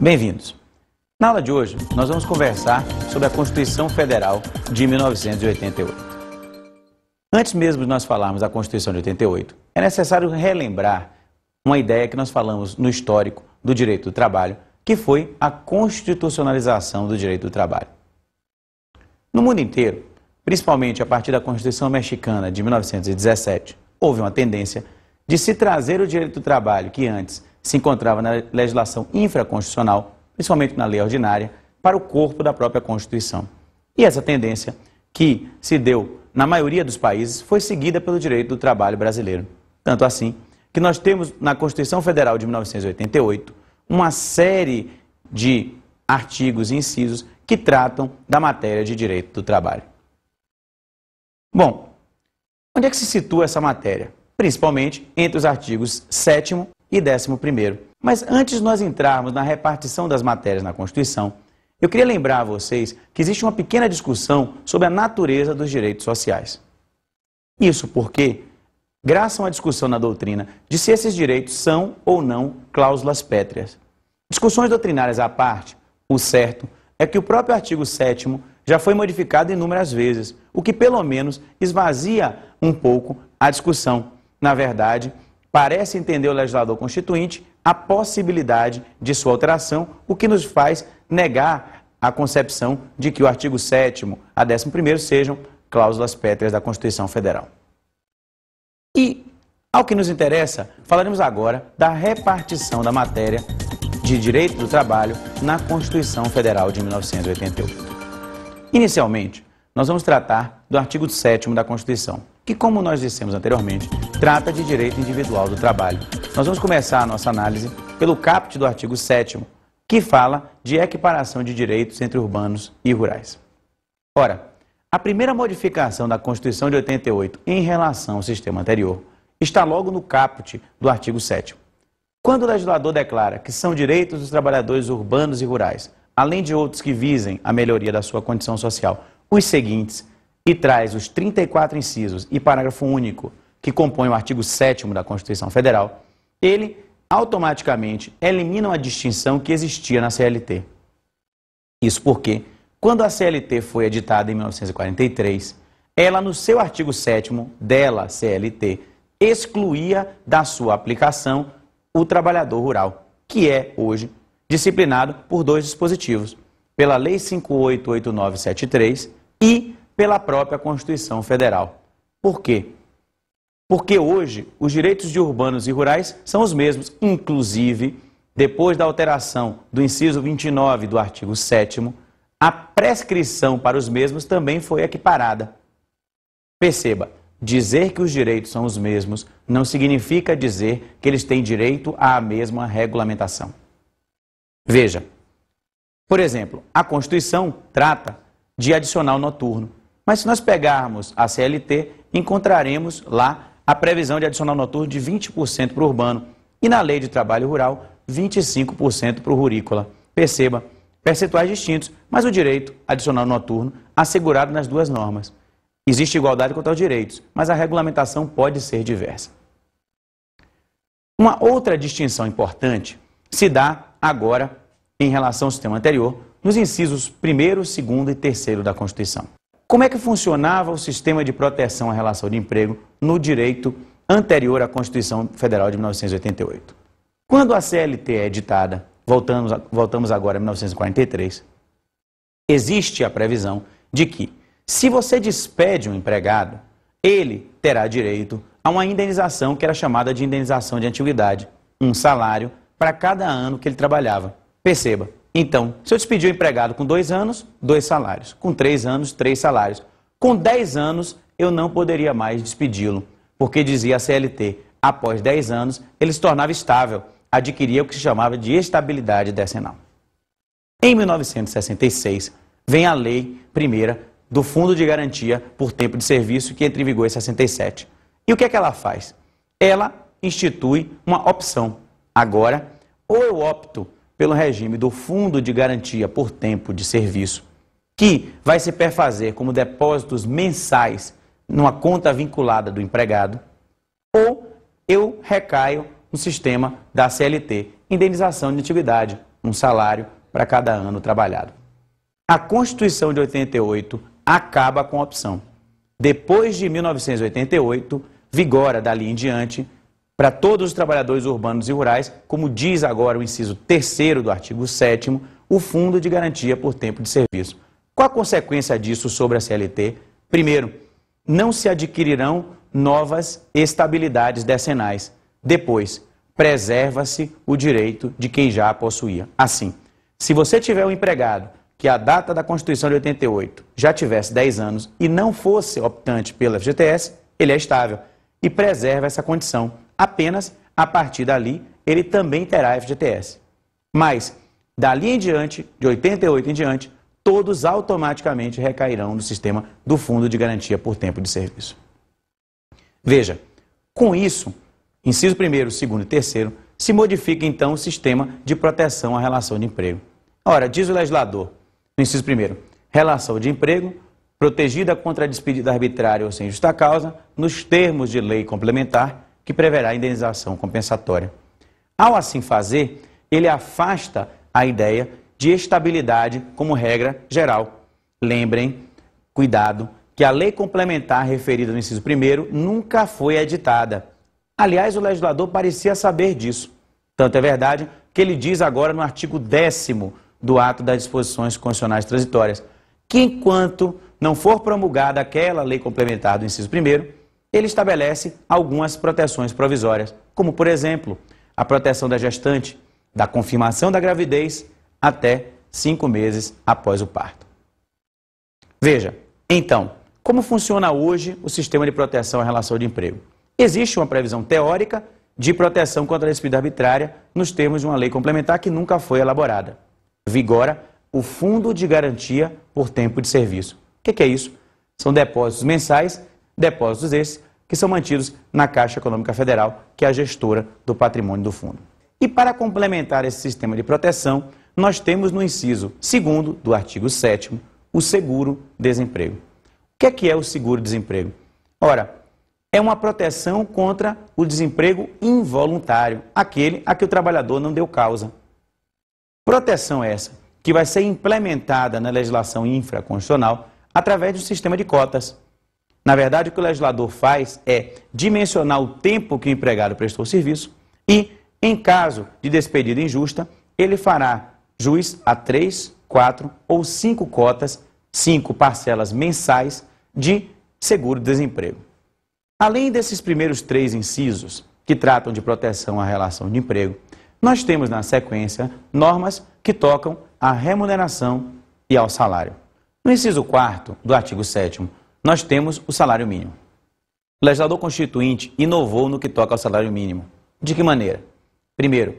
Bem-vindos! Na aula de hoje, nós vamos conversar sobre a Constituição Federal de 1988. Antes mesmo de nós falarmos da Constituição de 88, é necessário relembrar uma ideia que nós falamos no histórico do direito do trabalho, que foi a constitucionalização do direito do trabalho. No mundo inteiro, principalmente a partir da Constituição Mexicana de 1917, houve uma tendência de se trazer o direito do trabalho, que antes se encontrava na legislação infraconstitucional, principalmente na lei ordinária, para o corpo da própria Constituição. E essa tendência, que se deu na maioria dos países, foi seguida pelo direito do trabalho brasileiro. Tanto assim, que nós temos na Constituição Federal de 1988 uma série de artigos e incisos que tratam da matéria de direito do trabalho. Bom, onde é que se situa essa matéria? Principalmente entre os artigos 7º e 11º. Mas antes de nós entrarmos na repartição das matérias na Constituição, eu queria lembrar a vocês que existe uma pequena discussão sobre a natureza dos direitos sociais. Isso porque, graças a uma discussão na doutrina de se esses direitos são ou não cláusulas pétreas. Discussões doutrinárias à parte, o certo é que o próprio artigo 7º já foi modificado inúmeras vezes, o que pelo menos esvazia um pouco a discussão. Na verdade, parece entender o legislador constituinte a possibilidade de sua alteração, o que nos faz negar a concepção de que o artigo 7º a 11º sejam cláusulas pétreas da Constituição Federal. E, ao que nos interessa, falaremos agora da repartição da matéria de direito do trabalho na Constituição Federal de 1988. Inicialmente, nós vamos tratar do artigo 7º da Constituição, que, como nós dissemos anteriormente, trata de direito individual do trabalho. Nós vamos começar a nossa análise pelo caput do artigo 7º, que fala de equiparação de direitos entre urbanos e rurais. Ora, a primeira modificação da Constituição de 88 em relação ao sistema anterior está logo no caput do artigo 7º. Quando o legislador declara que são direitos dos trabalhadores urbanos e rurais, além de outros que visem a melhoria da sua condição social, os seguintes, e traz os 34 incisos e parágrafo único que compõem o artigo 7º da Constituição Federal, ele automaticamente elimina uma distinção que existia na CLT. Isso porque, quando a CLT foi editada em 1943, ela, no seu artigo 7º dela, CLT, excluía da sua aplicação o trabalhador rural, que é, hoje, disciplinado por dois dispositivos, pela Lei 588973 e pela própria Constituição Federal. Por quê? Porque hoje os direitos de urbanos e rurais são os mesmos, inclusive, depois da alteração do inciso 29 do artigo 7º, a prescrição para os mesmos também foi equiparada. Perceba, dizer que os direitos são os mesmos não significa dizer que eles têm direito à mesma regulamentação. Veja, por exemplo, a Constituição trata de adicional noturno, mas se nós pegarmos a CLT, encontraremos lá a previsão de adicional noturno de 20% para o urbano e na Lei de Trabalho Rural, 25% para o rurícola. Perceba, percentuais distintos, mas o direito adicional noturno assegurado nas duas normas. Existe igualdade quanto aos direitos, mas a regulamentação pode ser diversa. Uma outra distinção importante se dá agora em relação ao sistema anterior, nos incisos 1º, 2º e 3º da Constituição. Como é que funcionava o sistema de proteção à relação de emprego no direito anterior à Constituição Federal de 1988? Quando a CLT é editada, voltamos agora a 1943, existe a previsão de que, se você despede um empregado, ele terá direito a uma indenização que era chamada de indenização de antiguidade, um salário para cada ano que ele trabalhava. Perceba, então, se eu despedir o empregado com 2 anos, 2 salários. Com 3 anos, 3 salários. Com 10 anos, eu não poderia mais despedi-lo, porque dizia a CLT, após 10 anos, ele se tornava estável, adquiria o que se chamava de estabilidade decenal. Em 1966, vem a lei primeira do Fundo de Garantia por Tempo de Serviço, que entra em vigor em 67. E o que é que ela faz? Ela institui uma opção. Agora, ou eu opto pelo regime do Fundo de Garantia por Tempo de Serviço, que vai se perfazer como depósitos mensais numa conta vinculada do empregado, ou eu recaio no sistema da CLT, indenização de antiguidade, um salário para cada ano trabalhado. A Constituição de 88 acaba com a opção. Depois de 1988, vigora dali em diante para todos os trabalhadores urbanos e rurais, como diz agora o inciso 3º do artigo 7º, o Fundo de Garantia por Tempo de Serviço. Qual a consequência disso sobre a CLT? Primeiro, não se adquirirão novas estabilidades decenais. Depois, preserva-se o direito de quem já a possuía. Assim, se você tiver um empregado que a data da Constituição de 88 já tivesse 10 anos e não fosse optante pela FGTS, ele é estável e preserva essa condição. Apenas a partir dali ele também terá FGTS. Mas, dali em diante, de 88 em diante, todos automaticamente recairão no sistema do Fundo de Garantia por Tempo de Serviço. Veja, com isso, inciso 1º, 2º e 3º, se modifica então o sistema de proteção à relação de emprego. Ora, diz o legislador, no inciso 1º, relação de emprego protegida contra a despedida arbitrária ou sem justa causa, nos termos de lei complementar que preverá indenização compensatória. Ao assim fazer, ele afasta a ideia de estabilidade como regra geral. Lembrem, cuidado, que a lei complementar referida no inciso 1º nunca foi editada. Aliás, o legislador parecia saber disso. Tanto é verdade que ele diz agora no artigo 10º do ato das disposições constitucionais transitórias, que enquanto não for promulgada aquela lei complementar do inciso 1º, ele estabelece algumas proteções provisórias, como, por exemplo, a proteção da gestante, da confirmação da gravidez até 5 meses após o parto. Veja, então, como funciona hoje o sistema de proteção à relação de emprego? Existe uma previsão teórica de proteção contra a despedida arbitrária nos termos de uma lei complementar que nunca foi elaborada. Vigora o Fundo de Garantia por Tempo de Serviço. O que é isso? São depósitos mensais, depósitos esses que são mantidos na Caixa Econômica Federal, que é a gestora do patrimônio do fundo. E para complementar esse sistema de proteção, nós temos no inciso 2º do artigo 7º o seguro-desemprego. O que é o seguro-desemprego? Ora, é uma proteção contra o desemprego involuntário, aquele a que o trabalhador não deu causa. Proteção essa que vai ser implementada na legislação infraconstitucional através do sistema de cotas. Na verdade, o que o legislador faz é dimensionar o tempo que o empregado prestou serviço e, em caso de despedida injusta, ele fará jus a 3, 4 ou 5 cotas, 5 parcelas mensais de seguro-desemprego. Além desses primeiros 3 incisos, que tratam de proteção à relação de emprego, nós temos na sequência normas que tocam à remuneração e ao salário. No inciso 4º do artigo 7º, nós temos o salário mínimo. O legislador constituinte inovou no que toca ao salário mínimo. De que maneira? Primeiro,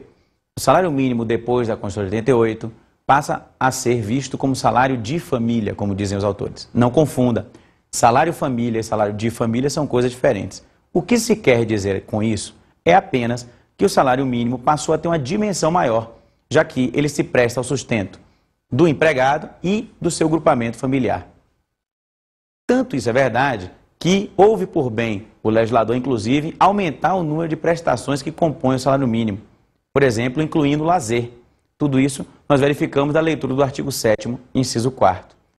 o salário mínimo depois da Constituição de 88 passa a ser visto como salário de família, como dizem os autores. Não confunda. Salário família e salário de família são coisas diferentes. O que se quer dizer com isso é apenas que o salário mínimo passou a ter uma dimensão maior, já que ele se presta ao sustento do empregado e do seu grupamento familiar. Tanto isso é verdade que houve por bem o legislador, inclusive, aumentar o número de prestações que compõem o salário mínimo. Por exemplo, incluindo o lazer. Tudo isso nós verificamos da leitura do artigo 7º, inciso 4º.